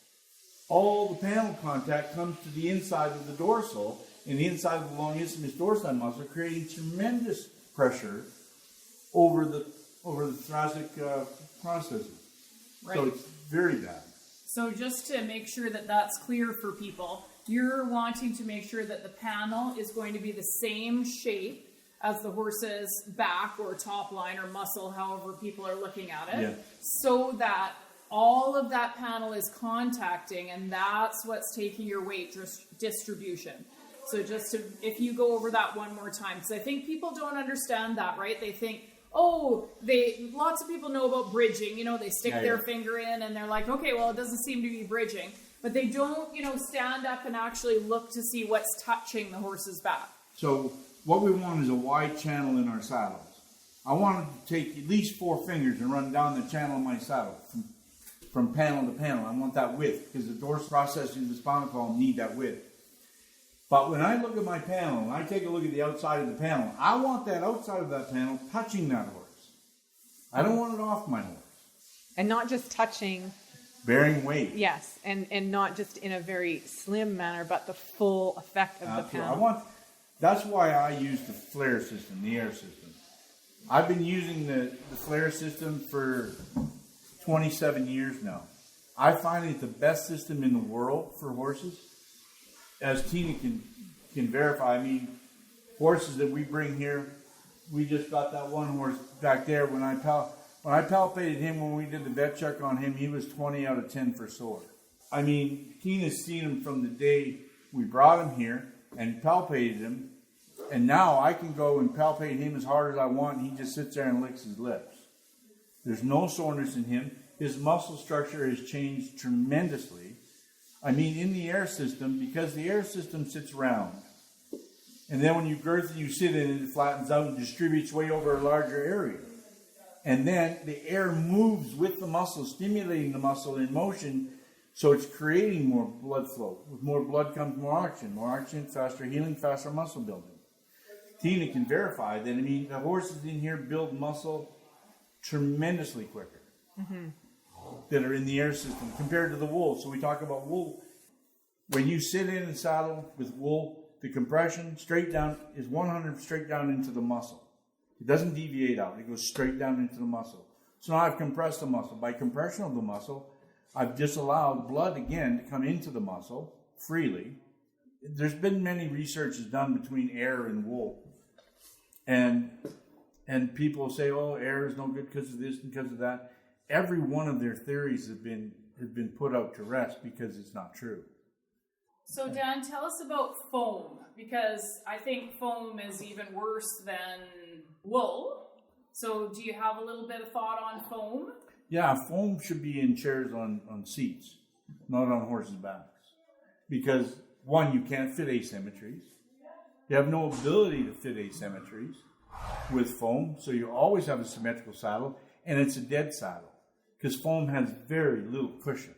All the panel contact comes to the inside of the dorsal and the inside of the long isthmus dorsi muscle, creating tremendous pressure over the thoracic processes. Right. So it's very bad. So just to make sure that that's clear for people, you're wanting to make sure that the panel is going to be the same shape as the horse's back or top line or muscle, however people are looking at it, so that all of that panel is contacting, and that's what's taking your weight distribution. So if you go over that one more time, because I think people don't understand that, right? They think, lots of people know about bridging, they stick their finger in and they're like, okay, well, it doesn't seem to be bridging, but they don't, stand up and actually look to see what's touching the horse's back. So what we want is a wide channel in our saddles. I want to take at least 4 fingers and run down the channel of my saddle from panel to panel. I want that width because the dorsal processes of the spinal column need that width. But when I look at my panel and I take a look at the outside of the panel, I want that outside of that panel touching that horse. I don't want it off my horse. And not just touching. Bearing weight. Yes, and not just in a very slim manner, but the full effect of the panel. That's why I use the flare system, the air system. I've been using the flare system for 27 years now. I find it the best system in the world for horses. As Tina can verify, I mean, horses that we bring here, we just got that one horse back there. When I palpated him, when we did the vet check on him, he was 20 out of 10 for sore. I mean, Tina's seen him from the day we brought him here and palpated him, and now I can go and palpate him as hard as I want, and he just sits there and licks his lips. There's no soreness in him. His muscle structure has changed tremendously. I mean, in the air system, because the air system sits round, and then when you girth and you sit in it, it flattens out and distributes way over a larger area. And then the air moves with the muscle, stimulating the muscle in motion, so it's creating more blood flow. With more blood comes more oxygen, faster healing, faster muscle building. Tina can verify that, I mean, the horses in here build muscle tremendously quicker that are in the air system compared to the wool. So we talk about wool. When you sit in a saddle with wool, the compression straight down is 100 straight down into the muscle. It doesn't deviate out. It goes straight down into the muscle. So now I've compressed the muscle. By compression of the muscle, I've disallowed blood again to come into the muscle freely. There's been many researches done between air and wool. And people say, oh, air is no good because of this and because of that. Every one of their theories have been put out to rest because it's not true. So Dan, tell us about foam, because I think foam is even worse than wool. So do you have a little bit of thought on foam? Yeah, foam should be in chairs on seats, not on horses' backs. Because, one, you can't fit asymmetries. You have no ability to fit asymmetries with foam, so you always have a symmetrical saddle, and it's a dead saddle, because foam has very little cushion.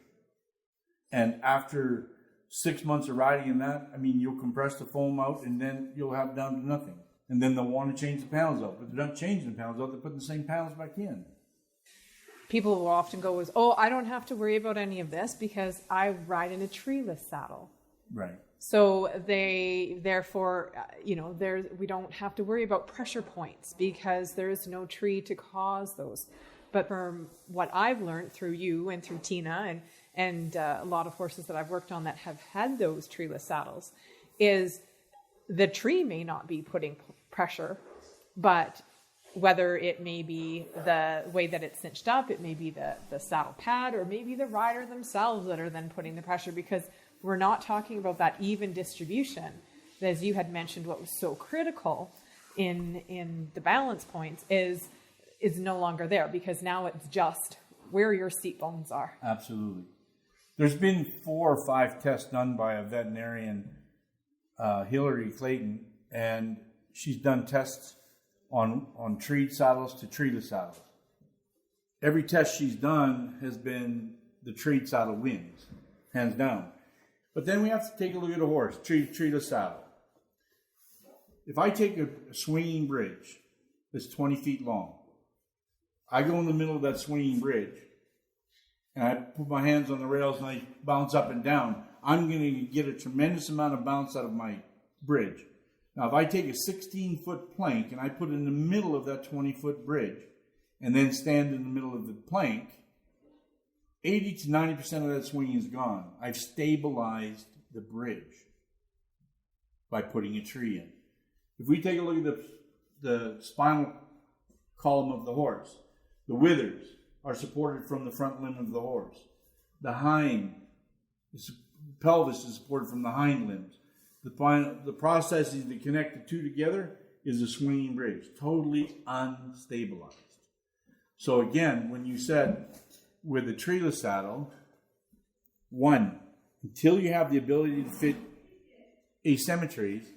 And after 6 months of riding in that, I mean, you'll compress the foam out, and then you'll have down to nothing. And then they'll want to change the panels out, but they're not changing the panels out, they're putting the same panels back in. People will often go with, oh, I don't have to worry about any of this because I ride in a treeless saddle. Right. So we don't have to worry about pressure points because there is no tree to cause those. But from what I've learned through you and through Tina and a lot of horses that I've worked on that have had those treeless saddles, is the tree may not be putting pressure, but whether it may be the way that it's cinched up, it may be the saddle pad, or maybe the rider themselves that are then putting the pressure, because we're not talking about that even distribution. As you had mentioned, what was so critical in the balance points is no longer there, because now it's just where your seat bones are. Absolutely. There's been 4 or 5 tests done by a veterinarian, Hillary Clayton, and she's done tests on treed saddles to treeless saddles. Every test she's done has been the treed saddle wins, hands down. But then we have to take a look at a horse, treeless saddle. If I take a swinging bridge that's 20 feet long, I go in the middle of that swinging bridge, and I put my hands on the rails and I bounce up and down, I'm going to get a tremendous amount of bounce out of my bridge. Now, if I take a 16-foot plank and I put it in the middle of that 20-foot bridge and then stand in the middle of the plank, 80 to 90% of that swing is gone. I've stabilized the bridge by putting a tree in. If we take a look at the spinal column of the horse, the withers are supported from the front limb of the horse. The pelvis is supported from the hind limbs. The processes that connect the two together is a swinging bridge, totally unstabilized. So again, when you said with a treeless saddle, one, until you have the ability to fit asymmetries,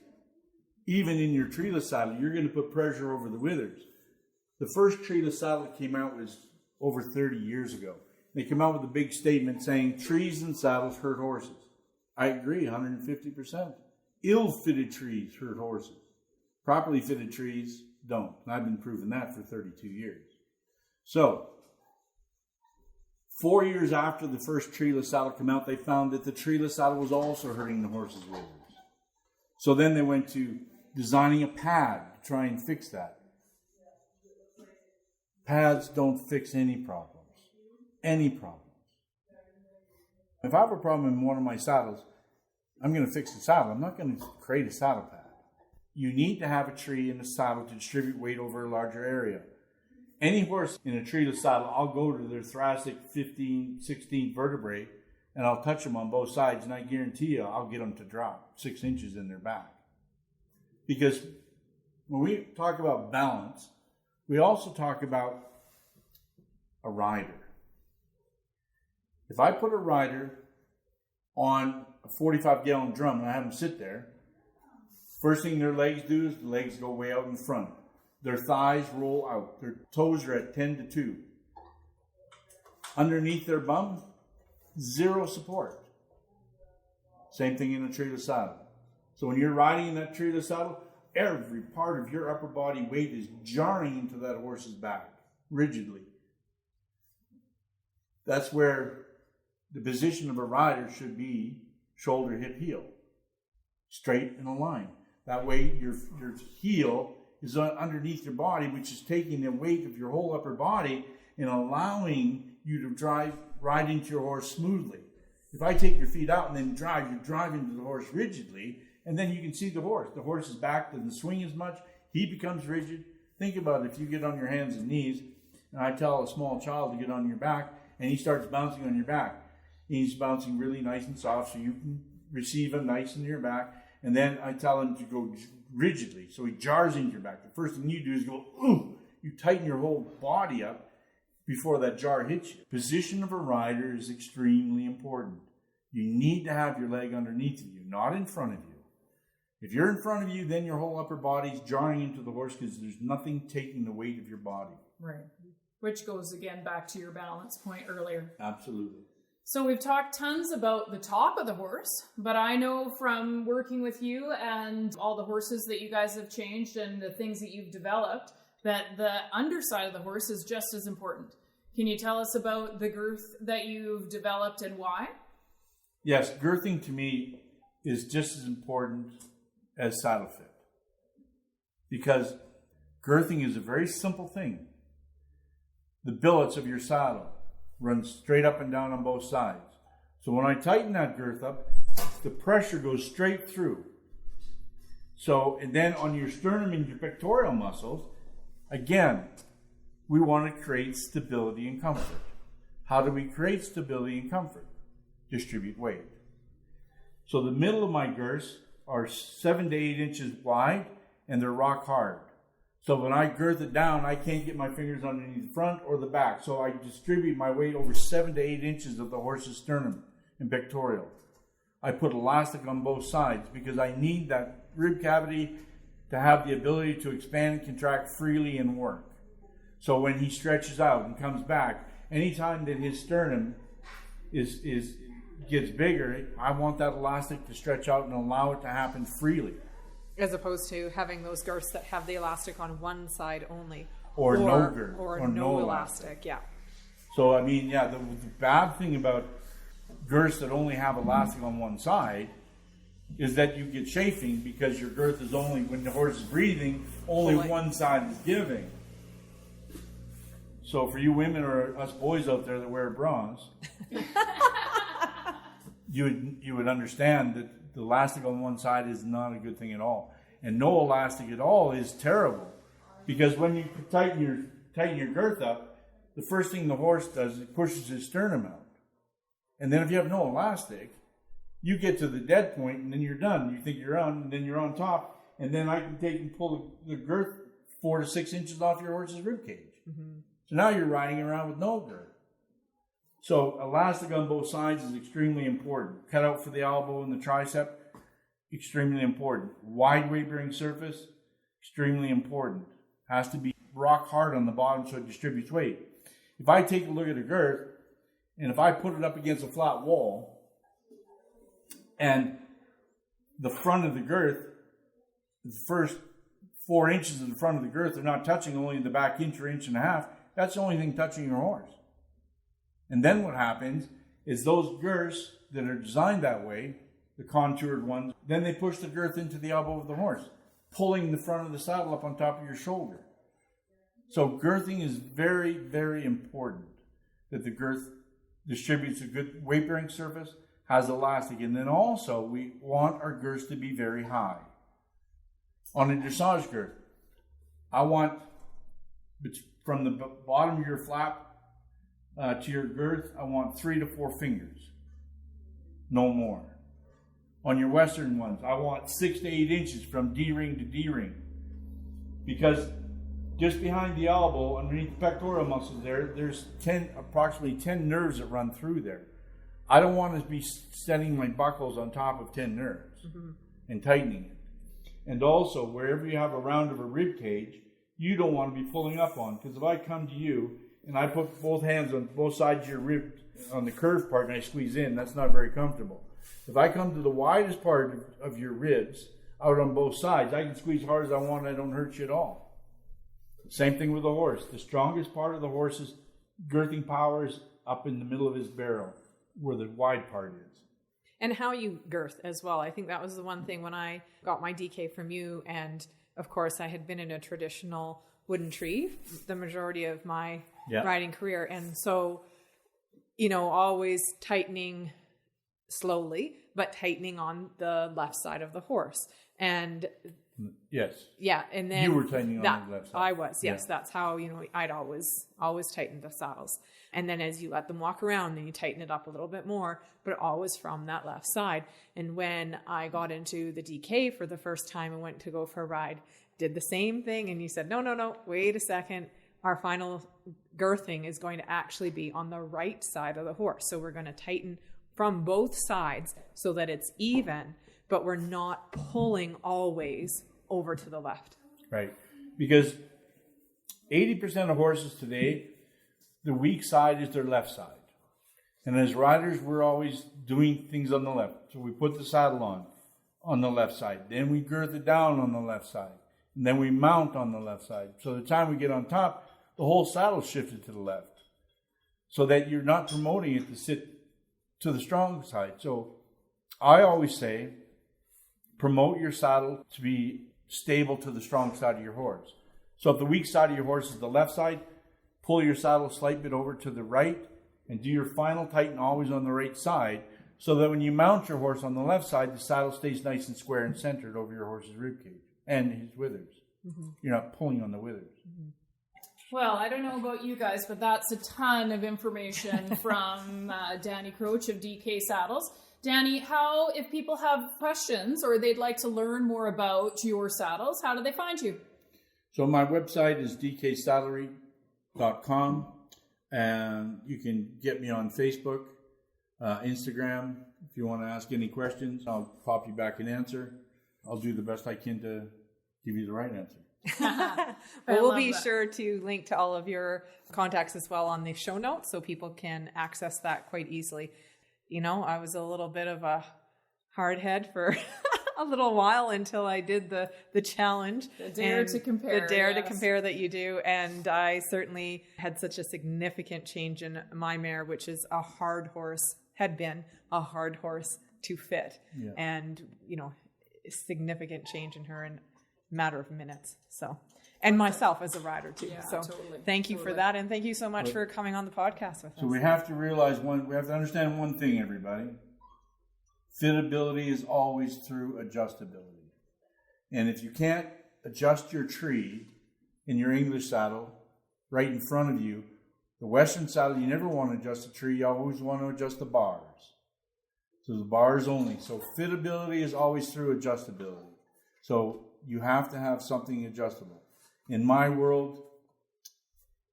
even in your treeless saddle, you're going to put pressure over the withers. The first treeless saddle that came out was over 30 years ago. They came out with a big statement saying trees and saddles hurt horses. I agree, 150%. Ill-fitted trees hurt horses. Properly fitted trees don't. And I've been proving that for 32 years. So, 4 years after the first treeless saddle came out, they found that the treeless saddle was also hurting the horse's withers. So then they went to designing a pad to try and fix that. Pads don't fix any problems. Any problems. If I have a problem in one of my saddles, I'm going to fix the saddle. I'm not going to create a saddle pad. You need to have a tree in the saddle to distribute weight over a larger area. Any horse in a treeless saddle, I'll go to their thoracic 15, 16 vertebrae, and I'll touch them on both sides, and I guarantee you I'll get them to drop 6 inches in their back. Because when we talk about balance, we also talk about a rider. If I put a rider on a 45-gallon drum and I have them sit there, first thing their legs do is the legs go way out in front. Their thighs roll out. Their toes are at 10 to 2. Underneath their bum, zero support. Same thing in a treeless saddle. So when you're riding in that treeless saddle, every part of your upper body weight is jarring into that horse's back, rigidly. That's where the position of a rider should be shoulder, hip, heel. Straight in a line. That way your heel is underneath your body, which is taking the weight of your whole upper body and allowing you to ride into your horse smoothly. If I take your feet out and then drive, you're driving to the horse rigidly, and then you can see the horse. The horse's back doesn't swing as much. He becomes rigid. Think about it. If you get on your hands and knees, and I tell a small child to get on your back, and he starts bouncing on your back. He's bouncing really nice and soft so you can receive him nice in your back. And then I tell him to go rigidly. So he jars into your back. The first thing you do is go, ooh. You tighten your whole body up before that jar hits you. Position of a rider is extremely important. You need to have your leg underneath of you, not in front of you. If you're in front of you, then your whole upper body's jarring into the horse because there's nothing taking the weight of your body. Right. Which goes again back to your balance point earlier. Absolutely. So we've talked tons about the top of the horse, but I know from working with you and all the horses that you guys have changed and the things that you've developed, that the underside of the horse is just as important. Can you tell us about the girth that you've developed and why? Yes, girthing to me is just as important as saddle fit. Because girthing is a very simple thing. The billets of your saddle run straight up and down on both sides. So when I tighten that girth up, the pressure goes straight through. So, and then on your sternum and your pectoral muscles, again, we want to create stability and comfort. How do we create stability and comfort? Distribute weight. So the middle of my girths are 7 to 8 inches wide, and they're rock hard. So when I girth it down, I can't get my fingers underneath the front or the back. So I distribute my weight over 7 to 8 inches of the horse's sternum and pectoral. I put elastic on both sides because I need that rib cavity to have the ability to expand and contract freely and work. So when he stretches out and comes back, anytime that his sternum gets bigger, I want that elastic to stretch out and allow it to happen freely. As opposed to having those girths that have the elastic on one side only. Or no girth. Or no elastic, yeah. So, I mean, yeah, the bad thing about girths that only have elastic on one side is that you get chafing because your girth is only, when the horse is breathing, only one side is giving. So for you women or us boys out there that wear bras, you would understand that the elastic on one side is not a good thing at all. And no elastic at all is terrible. Because when you tighten your girth up, the first thing the horse does is it pushes his sternum out. And then if you have no elastic, you get to the dead point and then you're done. You think you're on, and then you're on top. And then I can take and pull the girth 4 to 6 inches off your horse's rib cage. Mm-hmm. So now you're riding around with no girth. So elastic on both sides is extremely important. Cut out for the elbow and the tricep, extremely important. Wide weight bearing surface, extremely important. Has to be rock hard on the bottom so it distributes weight. If I take a look at a girth, and if I put it up against a flat wall, and the front of the girth, the first 4 inches of the front of the girth are not touching, only the back inch or inch and a half, that's the only thing touching your horse. And then what happens is those girths that are designed that way, the contoured ones, then they push the girth into the elbow of the horse, pulling the front of the saddle up on top of your shoulder. So girthing is very, very important, that the girth distributes a good weight-bearing surface, has elastic, and then also we want our girths to be very high. On a dressage girth, I want from the bottom of your flap to your girth, I want 3 to 4 fingers, no more. On your Western ones, I want 6 to 8 inches from D-ring to D-ring, because just behind the elbow, underneath the pectoral muscles there's approximately 10 nerves that run through there. I don't want to be setting my buckles on top of 10 nerves and tightening it. And also, wherever you have a round of a rib cage, you don't want to be pulling up on, because if I come to you and I put both hands on both sides of your rib on the curved part and I squeeze in, that's not very comfortable. If I come to the widest part of your ribs out on both sides, I can squeeze hard as I want and I don't hurt you at all. Same thing with the horse. The strongest part of the horse's girthing power is up in the middle of his barrel, where the wide part is. And how you girth as well. I think that was the one thing when I got my DK from you, and of course I had been in a traditional wooden tree the majority of my Yeah. riding career. And so, you know, always tightening slowly, but tightening on the left side of the horse. And Yes. yeah, and then You were tightening on the left side. I was, yes. Yeah. That's how, you know, I'd always tighten the saddles. And then as you let them walk around, then you tighten it up a little bit more, but always from that left side. And when I got into the DK for the first time and went to go for a ride, did the same thing. And you said, no, wait a second. Our final girthing is going to actually be on the right side of the horse. So we're going to tighten from both sides so that it's even, but we're not pulling always over to the left. Right. Because 80% of horses today, the weak side is their left side. And as riders, we're always doing things on the left. So we put the saddle on the left side. Then we girth it down on the left side. And then we mount on the left side. So the time we get on top, the whole saddle shifted to the left. So that you're not promoting it to sit to the strong side. So I always say, promote your saddle to be stable to the strong side of your horse. So if the weak side of your horse is the left side, pull your saddle a slight bit over to the right and do your final tighten always on the right side, so that when you mount your horse on the left side, the saddle stays nice and square and centered over your horse's ribcage and his withers. Mm-hmm. You're not pulling on the withers. Mm-hmm. Well, I don't know about you guys, but that's a ton of information from Danny Kroetch of DK Saddles. Danny, how, if people have questions or they'd like to learn more about your saddles, how do they find you? So my website is dksaddlery.com, and you can get me on Facebook, Instagram. If you want to ask any questions, I'll pop you back an answer. I'll do the best I can to give you the right answer. We'll be sure to link to all of your contacts as well on the show notes so people can access that quite easily. You know, I was a little bit of a hard head for a little while until I did the challenge. The dare to compare. The dare to compare that you do. And I certainly had such a significant change in my mare, which is a hard horse, had been a hard horse to fit. Yeah. And, you know, significant change in her in a matter of minutes. So, and myself as a rider too. Yeah, so totally. Thank you for that. And thank you so much for coming on the podcast with us. So we have to realize we have to understand one thing, everybody. Fitability is always through adjustability. And if you can't adjust your tree in your English saddle right in front of you, the Western saddle, you never want to adjust the tree. You always want to adjust the bars. So the bars only. So fitability is always through adjustability. So you have to have something adjustable. In my world,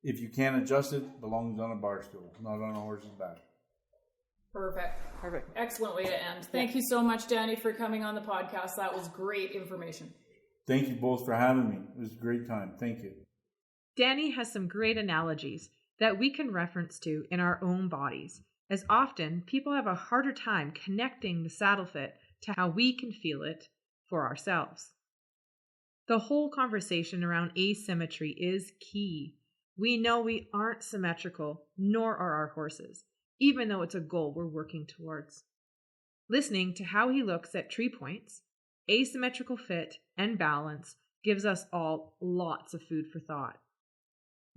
if you can't adjust it, it belongs on a bar stool, not on a horse's back. Perfect. Excellent way to end. Thank you so much, Danny, for coming on the podcast. That was great information. Thank you both for having me. It was a great time. Thank you. Danny has some great analogies that we can reference to in our own bodies, as often people have a harder time connecting the saddle fit to how we can feel it for ourselves. The whole conversation around asymmetry is key. We know we aren't symmetrical, nor are our horses, even though it's a goal we're working towards. Listening to how he looks at tree points, asymmetrical fit, and balance gives us all lots of food for thought.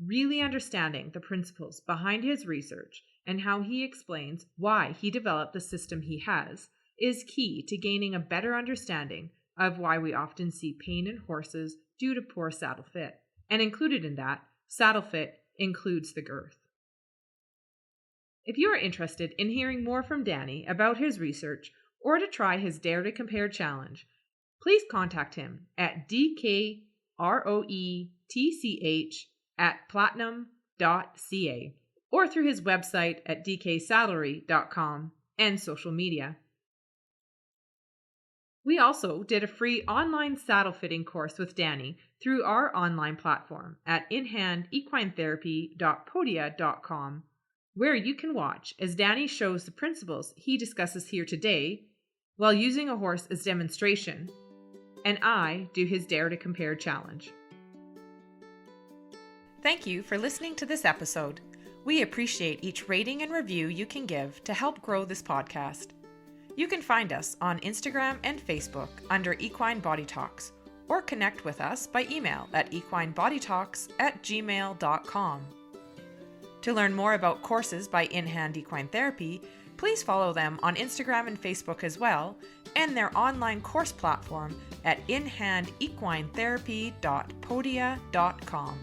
Really understanding the principles behind his research and how he explains why he developed the system he has is key to gaining a better understanding of why we often see pain in horses due to poor saddle fit. And included in that, saddle fit includes the girth. If you are interested in hearing more from Danny about his research or to try his Dare to Compare challenge, please contact him at dkroetch@platinum.ca or through his website at dksaddlery.com and social media. We also did a free online saddle fitting course with Danny through our online platform at inhandequinetherapy.podia.com, where you can watch as Danny shows the principles he discusses here today while using a horse as demonstration, and I do his Dare to Compare challenge. Thank you for listening to this episode. We appreciate each rating and review you can give to help grow this podcast. You can find us on Instagram and Facebook under Equine Body Talks, or connect with us by email at equinebodytalks@gmail.com. To learn more about courses by In Hand Equine Therapy, please follow them on Instagram and Facebook as well, and their online course platform at inhandequinetherapy.podia.com.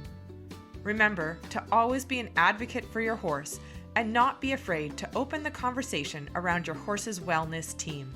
Remember to always be an advocate for your horse and not be afraid to open the conversation around your horse's wellness team.